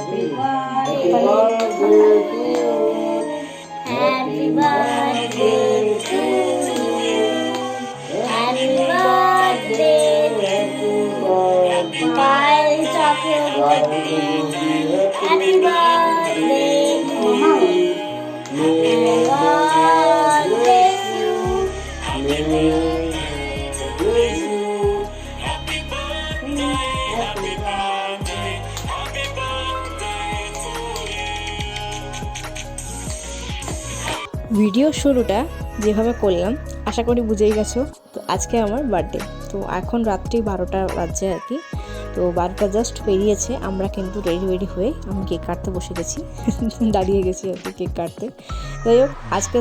Happy birthday to you. Happy birthday to you. Happy birthday, happy birthday. Kyle Chakraborty. Happy birthday to you. May God bless you. May God bless you. Video শুরুটা যেভাবে করলাম আশা করি বুঝেই গেছো। তো আজকে আমার বার্থডে, তো এখন রাত্রি 12টা বাজছে আর কি। তো 12টা জাস্ট পেরিয়েছে, আমরা কিন্তু রেডি হয়ে আমি কেক কাটতে বসে গেছি, দাঁড়িয়ে গেছি আর কি কেক কাটতে। যাই হোক, আজকে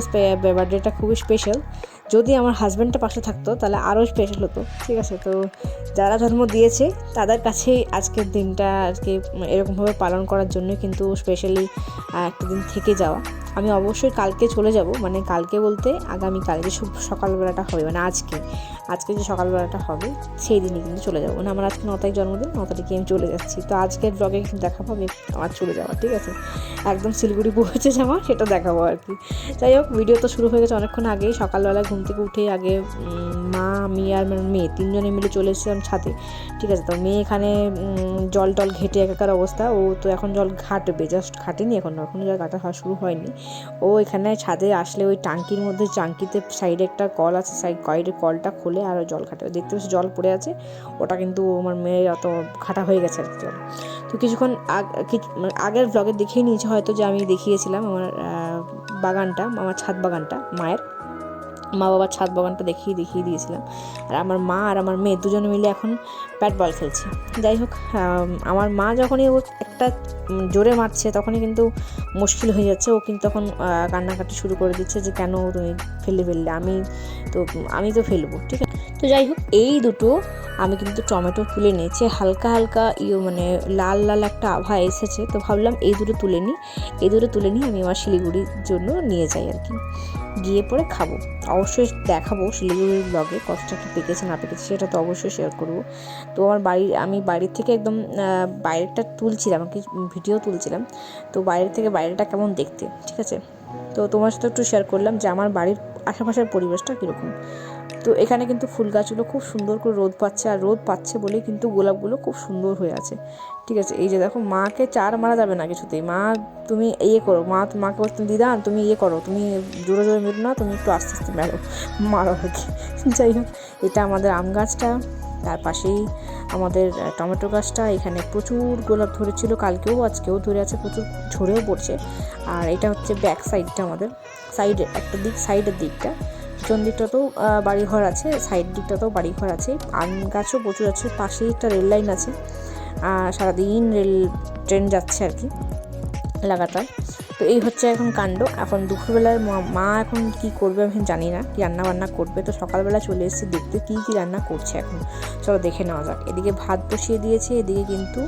বার্থডেটা খুবই স্পেশাল। যদি আমার হাজব্যান্ডটা পাশে থাকতো তাহলে আরও স্পেশাল হতো, ঠিক আছে। তো যারা জন্ম দিয়েছে তাদের কাছেই আজকের দিনটা আজকে এরকমভাবে পালন করার জন্য কিন্তু স্পেশালি একটা দিন থেকে যাওয়া। আমি অবশ্যই কালকে চলে যাব, মানে কালকে বলতে আগামীকাল যে সকালবেলাটা হবে, মানে আজকে যে সকালবেলাটা হবে সেই দিনই কিন্তু চলে যাবো। মানে আমার আজকে 9 তারিখ জন্মদিন, 9 তারিখে আমি চলে যাচ্ছি। তো আজকের ব্লগে কিন্তু দেখাবো আমি আমার চলে যাওয়া, ঠিক আছে, একদম শিলিগুড়ি পৌঁছে যাওয়া, সেটা দেখাবো আর কি। যাই হোক, ভিডিও তো শুরু হয়ে গেছে অনেকক্ষণ আগেই। সকালবেলা ঘুম থেকে উঠে আগে মা, আমি আর মেয়ে তিনজনে মিলে চলে এসেছিলাম ছাদে, ঠিক আছে। তো মেয়ে এখানে জল ঘেটে একাকার অবস্থা, ও তো এখন জল ঘাটবে, জাস্ট ঘাটেনি এখনও জল ঘাটা হওয়া শুরু হয়নি। ও এখানে ছাদে আসলে ওই টাঙ্কির মধ্যে, টাঙ্কিতে সাইডে একটা কল আছে, কলটা খুলে আর জল ঘাটে। দেখতে পাচ্ছি জল পড়ে আছে, ওটা কিন্তু আমার মেয়ের অত ঘাটা হয়ে গেছে আর কি জল। তো কিছুক্ষণ আগের ব্লগে দেখিয়ে নিয়েছে হয়তো যে আমি দেখিয়েছিলাম আমার বাগানটা, আমার ছাদ বাগানটা, মা বাবার ছাদ বাগানটা দেখিয়ে দিয়েছিলাম। আর আমার মা আর আমার মেয়ে দুজনে মিলে এখন ব্যাট বল খেলছে। যাই হোক, আমার মা যখনই ও একটা জোরে মারছে তখনই কিন্তু মুশকিল হয়ে যাচ্ছে। ও কিন্তু তখন কান্নাকাটি শুরু করে দিচ্ছে যে কেন তুমি ফেললে, আমি তো ফেলবো, ঠিক আছে। তো যাই হোক, এই দুটো আমি কিন্তু টমেটো তুলে নিয়েছি, হালকা মানে লাল একটা আভা এসেছে। তো ভাবলাম এই দুটো তুলে নিই আমি আমার শিলিগুড়ির জন্য নিয়ে যাই আর কি, গিয়ে পরে খাবো। অবশ্যই দেখাবো শিলিগুড়ির ব্লগে কতটা কি পেকেছে না পেকেছে, সেটা তো অবশ্যই শেয়ার করবো। তো আমি বাড়ির থেকে একদম বাইরেটা তুলছিলাম আর কি, ভিডিও তুলছিলাম। তো বাইরেটা কেমন দেখতে, ঠিক আছে। তো তোমার সাথে একটু শেয়ার করলাম যে আমার বাড়ির আশেপাশের পরিবেশটা কীরকম। তো এখানে কিন্তু ফুল গাছগুলো খুব সুন্দর করে রোদ পাচ্ছে, আর রোদ পাচ্ছে বলেই কিন্তু গোলাপগুলো খুব সুন্দর হয়ে আছে, ঠিক আছে। এই যে দেখো, মাকে চার মারা যাবে না কিছুতেই, মা তুমি করো, মাকে বলতে দিদা তুমি করো, তুমি জোরে মেরো না, তুমি একটু আস্তে আস্তে মারো আর কি। যাই হোক, এটা আমাদের আম গাছটা, তার পাশেই আমাদের টমেটো গাছটা। এখানে প্রচুর গোলাপ ধরেছিল, কালকেও আজকেও ধরে আছে, প্রচুর ঝরেও পড়ছে। আর এটা হচ্ছে ব্যাক সাইডটা, আমাদের সাইডের দিকটা, পিছন দিকটাতেও বাড়িঘর আছে, সাইড দিকটাতেও বাড়িঘর আছে, আম গাছও প্রচুর আছে। পাশেই একটা রেল লাইন আছে, সারাদিন ট্রেন যাচ্ছে আর কি লাগাতার। তো এই হচ্ছে এখন কাণ্ড। এখন দুপুরবেলায় মা এখন কি করবে আমি জানি না, কি রান্না করবে। তো সকালবেলা চলে এসেছি দেখতে কি রান্না করছে, এখন চলো দেখে নেওয়া যাক। এদিকে ভাত বসিয়ে দিয়েছে, এদিকে কিন্তু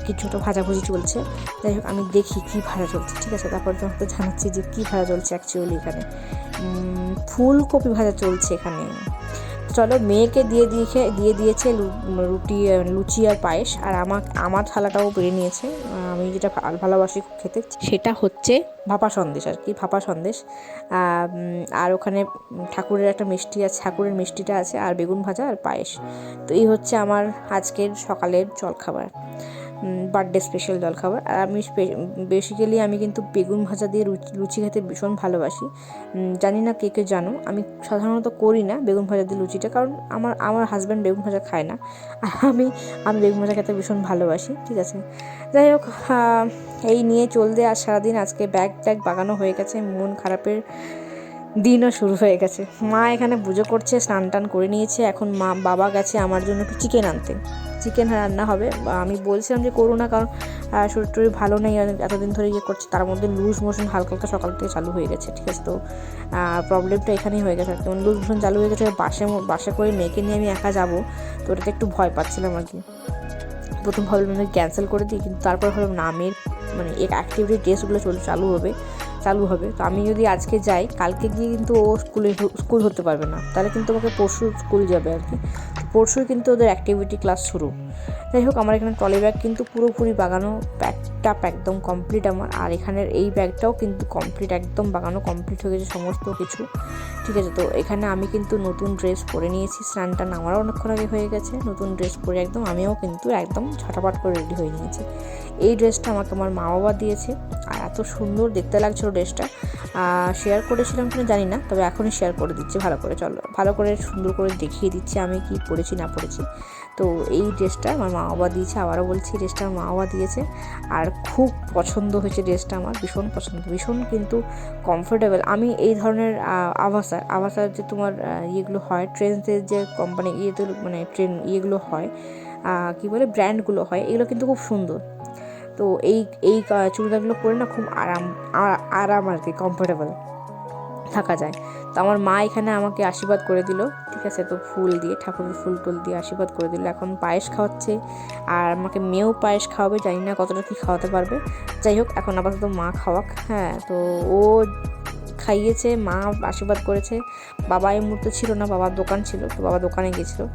কিছুটা ভাজাভুজি চলছে। যাই হোক, আমি দেখি কি ভাজা চলছে, ঠিক আছে। তারপর তোমাকে জানাচ্ছি যে কি ভাজা চলছে অ্যাকচুয়ালি। এখানে ফুলকপি ভাজা চলছে এখানে। চলো, মেয়েকে দিয়ে দিয়েছে লুচি আর পায়েস, আর আমার থালাটাও বেড়ে নিয়েছে। আমি যেটা ভালোবাসি খেতে, সেটা হচ্ছে ভাপা সন্দেশ আর কি, ভাপা সন্দেশ। আর ওখানে ঠাকুরের একটা মিষ্টি আছে, ঠাকুরের মিষ্টিটা আছে, আর বেগুন ভাজা আর পায়েস। তো এই হচ্ছে আমার আজকের সকালের জলখাবার, বার্থডে স্পেশাল জলখাবার। আর আমি বেসিক্যালি আমি কিন্তু বেগুন ভাজা দিয়ে লুচি খেতে ভীষণ ভালোবাসি। জানি না কে জানো, আমি সাধারণত করি না বেগুন ভাজা দিয়ে লুচিটা, কারণ আমার হাজব্যান্ড বেগুন ভাজা খায় না, আমি বেগুন ভাজা খেতে ভীষণ ভালোবাসি, ঠিক আছে। যাই হোক, এই নিয়ে চলতে আর সারাদিন আজকে ব্যাগ বাগানো হয়ে গেছে, মন খারাপের দিনও শুরু হয়ে গেছে। মা এখানে পুজো করছে, স্নান টান করে নিয়েছে। এখন বাবা গেছে আমার জন্য একটু চিকেন রান্না হবে। আমি বলছিলাম যে করো না, কারণ শরীর ভালো নেই, এতদিন ধরে করছে, তার মধ্যে লুজ মোশন হালকা সকাল থেকে চালু হয়ে গেছে, ঠিক আছে। তো প্রবলেমটা এখানেই হয়ে গেছে, যেমন লুজ মোশন চালু হয়ে গেছে। বাসে করে মেয়েকে নিয়ে আমি একা যাবো, তো ওটাতে একটু ভয় পাচ্ছিলাম আর কি। প্রথম ভাবলাম আমি ক্যান্সেল করে দিই, কিন্তু তারপর ভাবলাম না, আমি মানে অ্যাক্টিভিটি টেস্টগুলো চালু হবে। তো আমি যদি আজকে যাই, কালকে গিয়ে কিন্তু ও স্কুল হতে পারবে না, তাহলে কিন্তু আমাকে পরশু স্কুল যাবে আর কি। পরশুই কিন্তু ওদের অ্যাক্টিভিটি ক্লাস শুরু। যাই হোক, আমার এখানে ট্রলি ব্যাগ কিন্তু পুরোপুরি বাগানো, প্যাকটা একদম কমপ্লিট আমার। আর এখানের এই ব্যাগটাও কিন্তু কমপ্লিট, একদম বাগানো কমপ্লিট হয়ে গেছে সমস্ত কিছু, ঠিক আছে। তো এখানে আমি কিন্তু নতুন ড্রেস পরে নিয়েছি, স্নান টান আমারও অনেকক্ষণ আগে হয়ে গেছে। নতুন ড্রেস পরে একদম আমিও কিন্তু একদম ছটাপাট করে রেডি হয়ে নিয়েছি। এই ড্রেসটা আমাকে আমার মা বাবা দিয়েছে, আর এত সুন্দর দেখতে লাগছিল ড্রেসটা। শেয়ার করেছিলাম কিনা জানি না, তবে এখনই শেয়ার করে দিচ্ছি ভালো করে। চলো ভালো করে সুন্দর করে দেখিয়ে দিচ্ছি আমি কি পরেছি না পরেছি। তো এই ড্রেসটা আমার মা বাবা দিয়েছে, আবারও বলছি ড্রেসটা আমার মা বাবা দিয়েছে। আর খুব পছন্দ হয়েছে ড্রেসটা, আমার ভীষণ পছন্দ, ভীষণ কিন্তু কমফোর্টেবল। আমি এই ধরনের আভাসার যে তোমার ইয়েগুলো হয়, ট্রেন্সের যে কোম্পানি ইয়েতে মানে ট্রেন ইয়েগুলো হয়, কী বলে ব্র্যান্ডগুলো হয়, এগুলো কিন্তু খুব সুন্দর। তো এই চুড়িদারগুলো পরে না খুব আরাম আর কি, কমফোর্টেবল থাকা যায়। তো আমার মা এখানে আমাকে আশীর্বাদ করে দিল, ঠিক আছে। তো ফুল দিয়ে, ঠাকুরের ফুল টুল দিয়ে আশীর্বাদ করে দিল। এখন পায়েস খাওয়াচ্ছে, আর আমাকে মেয়েও পায়েস খাওয়াবে, জানি না কতটা কী খাওয়াতে পারবে। যাই হোক, এখন আপাতত মা খাওয়াক। হ্যাঁ, তো ও খাইয়েছে, মা আশীর্বাদ করেছে। বাবা এই মুহূর্তে ছিল না, বাবার দোকান ছিল, তো বাবা দোকানে গেছিলো।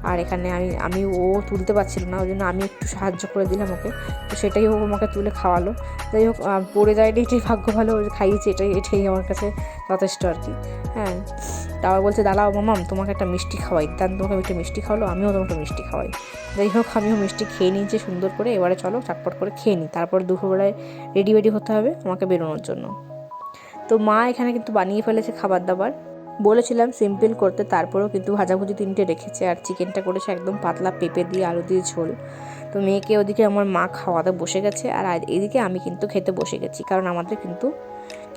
আর এখানে আমি ও তুলতে পারছিল না, ওই জন্য আমি একটু সাহায্য করে দিলাম ওকে, তো সেটাই ও আমাকে তুলে খাওয়ালো। যাই হোক, পড়ে যায়নি, এটাই ভাগ্য ভালো, খাইয়েছে, এটাই আমার কাছে যথেষ্ট আর কি। হ্যাঁ, তারপর বলছে দাঁড়াও মামাম, তোমাকে একটা মিষ্টি খাওয়াই। তার তোমাকে একটা মিষ্টি খাওয়ালো, আমিও তোমাকে মিষ্টি খাওয়াই। যাই হোক, আমিও মিষ্টি খেয়ে নিয়েছি সুন্দর করে। এবারে চলো চটপট করে খেয়ে নিই, তারপর দুপুরবেলায় রেডি হতে হবে আমাকে বেরোনোর জন্য। তো মা এখানে কিন্তু বানিয়ে ফেলেছে খাবার দাবার, বলেছিলাম সিম্পল করতে, তারপরেও কিন্তু ভাজাভুজি 3টে রেখেছে। আর চিকেনটা করেছে একদম পাতলা, পেঁপে দিয়ে আলু দিয়ে ঝোল। তো মেয়েকে ওদিকে আমার মা খাওয়াতে বসে গেছে, আর এদিকে আমি কিন্তু খেতে বসে গেছি, কারণ আমাদের কিন্তু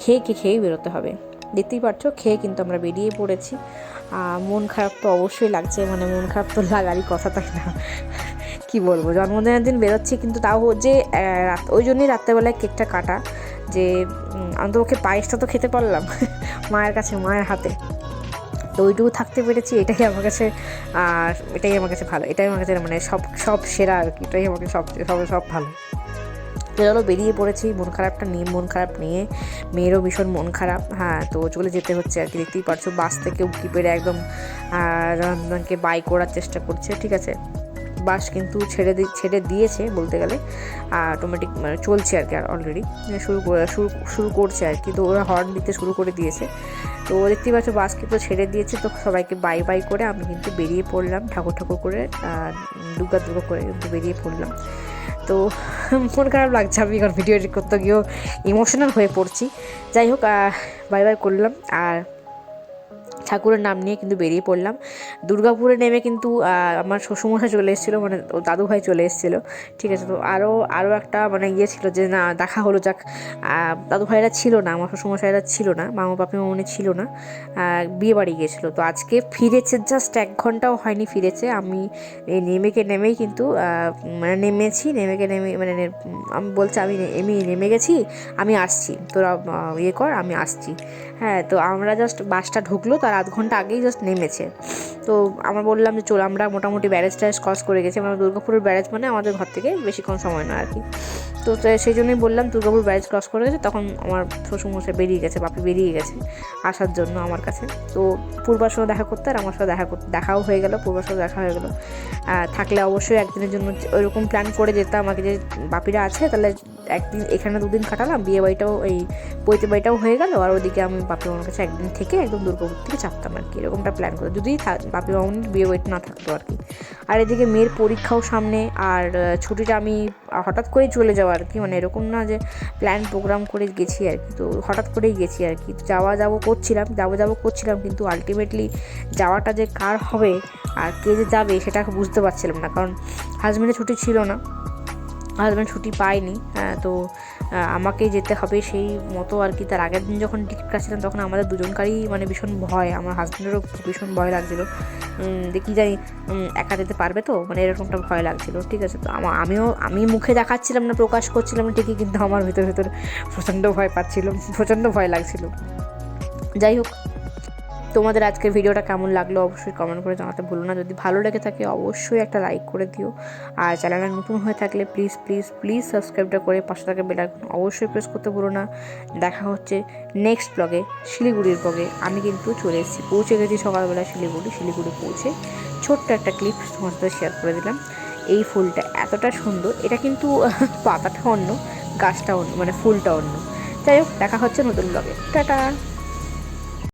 খেয়েই বেরোতে হবে। দেখতেই পারছো, খেয়ে কিন্তু আমরা বেরিয়ে পড়েছি। মন খারাপ তো অবশ্যই লাগছে, মানে মন খারাপ তো লাগারই কথা, তাই না? কি বলবো, জন্মদিনের দিন বেরোচ্ছি, কিন্তু তাও যে ওই জন্যই রাত্রেবেলায় কেকটা কাটা, যে অন্তপক্ষে পায়েসটা তো খেতে পারলাম মায়ের কাছে, মায়ের হাতে। তো ওইটুকু থাকতে পেরেছি, এটাই আমার কাছে ভালো, এটাই আমার কাছে মানে সব সেরা আর কি, এটাই আমাকে সব ভালো। তো চলো বেরিয়ে পড়েছি, মন খারাপ নিয়ে, মেয়েরও ভীষণ মন খারাপ। হ্যাঁ, তো চলে যেতে হচ্ছে আর কি। দেখতেই পারছো, বাস থেকে উকি পেরে একদম রন্ধনকে বাই করার চেষ্টা করছে, ঠিক আছে। বাস কিন্তু ছেড়ে দিয়েছে বলতে গেলে, অটোমেটিক মানে চলছে আর কি, আর অলরেডি শুরু করছে আর কি। তো ওরা হর্ন দিতে শুরু করে দিয়েছে। তো দেখতেই পাচ্ছ, বাস কিন্তু ছেড়ে দিয়েছে। তো সবাইকে বাই করে আমি কিন্তু বেরিয়ে পড়লাম, ঠাকুর করে দুর্গা করে কিন্তু বেরিয়ে পড়লাম। তো মন খারাপ লাগছে, আমি এখন ভিডিও এডিট করতে গিয়েও ইমোশনাল হয়ে পড়ছি। যাই হোক, বাই করলাম, আর ঠাকুরের নাম নিয়ে কিন্তু বেরিয়ে পড়লাম। দুর্গাপুরে নেমে কিন্তু আমার শ্বশুরমশাই চলে এসেছিলো, মানে ও দাদুভাই চলে এসেছিলো, ঠিক আছে। তো আরও একটা মানে ইয়ে ছিল যে না, দেখা হলো যাক। দাদুভাইরা ছিল না, আমার শ্বশুরমশাইরা ছিল না, মামা মামনি ছিল না, বিয়ে বাড়ি গিয়েছিলো। তো আজকে ফিরেছে, জাস্ট 1 ঘন্টাও হয়নি ফিরেছে। আমি এই নেমেই কিন্তু মানে নেমে মানে আমি বলছি আমি নেমে গেছি, আমি আসছি, তোরা ইয়ে কর, আমি আসছি। হ্যাঁ, তো আমরা জাস্ট বাসটা ঢুকলো, তার 1/2 ঘন্টা আগেই জাস্ট নেমেছে। তো আমরা বললাম যে চলো, আমরা মোটামুটি ব্যারেজ ক্রস করে গেছি। আমরা দুর্গাপুরের ব্যারেজ মানে আমাদের ঘর থেকে বেশিক্ষণ সময় নয় আর কি। তো সেই জন্যই বললাম দুর্গাপুর ব্যারেজ ক্রস করে গেছে। তখন আমার শ্বশুরমশাই বেরিয়ে গেছে, বাপি বেরিয়ে গেছে আসার জন্য আমার কাছে। তো পূর্বার সঙ্গে দেখা করতে, আর আমার সাথে দেখাও হয়ে গেলো, পূর্বার সঙ্গে দেখা হয়ে গেলো। থাকলে অবশ্যই একদিনের জন্য ওইরকম প্ল্যান করে যেতাম, আমাকে যে বাপিরা আছে, তাহলে একদিন এখানে 2 দিন কাটালাম, বিয়ে বাড়িটাও এই পৈতে বাড়িটাও হয়ে গেল, আর ওদিকে আমি বাপি মামার কাছে একদিন থেকে একদম দুর্গাপুর থেকে চাপতাম আর কি। এরকমটা প্ল্যান করে, যদি বাপি মামনির বিয়ে বাড়িটা না থাকতো আর কি। আর এদিকে মেয়ের পরীক্ষাও সামনে, আর ছুটিটা আমি হঠাৎ করেই চলে যাওয়া আর কি, মানে এরকম না যে প্ল্যান প্রোগ্রাম করে গেছি আর কি। তো হঠাৎ করেই গেছি আর কি। যাবো করছিলাম, কিন্তু আলটিমেটলি যাওয়াটা যে কার হবে আর কে যে যাবে সেটা বুঝতে পারছিলাম না, কারণ হাজব্যান্ডের ছুটি ছিল না, হাজব্যান্ড ছুটি পায়নি। তো আমাকেই যেতে হবে সেই মতো আর কি। তার আগের দিন যখন টিকিট কাটছিলাম, তখন আমাদের দুজনকারই মানে ভীষণ ভয়, আমার হাজব্যান্ডেরও ভীষণ ভয় লাগছিলো, দেখি জানি একা যেতে পারবে তো, মানে এরকমটা ভয় লাগছিলো, ঠিক আছে। তো আমি মুখে দেখাচ্ছিলাম না, প্রকাশ করছিলাম না ঠিকই, কিন্তু আমার ভিতর প্রচণ্ড ভয় লাগছিলো। যাই হোক, তোমাদের আজকের ভিডিওটা কেমন লাগলো অবশ্যই কমেন্ট করে জানাতে ভুলো না। যদি ভালো লেগে থাকে অবশ্যই একটা লাইক করে দিও, আর চ্যানেলটা নতুন হয়ে থাকলে প্লিজ প্লিজ প্লিজ সাবস্ক্রাইবটা করে পাশে থাকা বেল আইকন অবশ্যই প্রেস করতে ভুলো না। দেখা হচ্ছে নেক্সট ব্লগে, শিলিগুড়ির ব্লগে। আমি কিন্তু চলে এসেছি, পৌঁছে গেছি সকালবেলা শিলিগুড়ি পৌঁছে ছোট্ট একটা ক্লিপ তোমার সাথে শেয়ার করে দিলাম। এই ফুলটা এতটা সুন্দর, এটা কিন্তু পাতাটা অন্য, গাছটা অন্য, মানে ফুলটা অন্য। যাই হোক, দেখা হচ্ছে নতুন ব্লগে। টাটা।